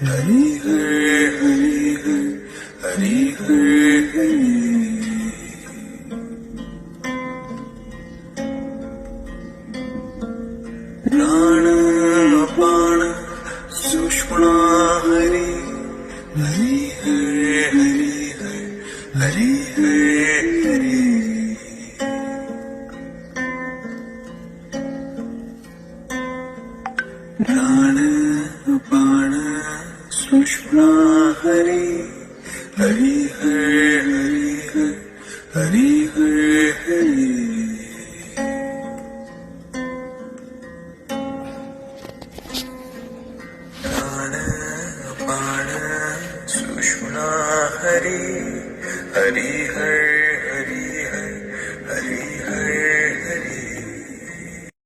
हरि हरि हरि हरि प्राण अपान सुषुम्ना हरि हरि हरि हरि हरि प्राण अपान सुषुम्ना हरि हरि हरि हरि हरि प्राण अपान सुषुम्ना हरि हरि हरि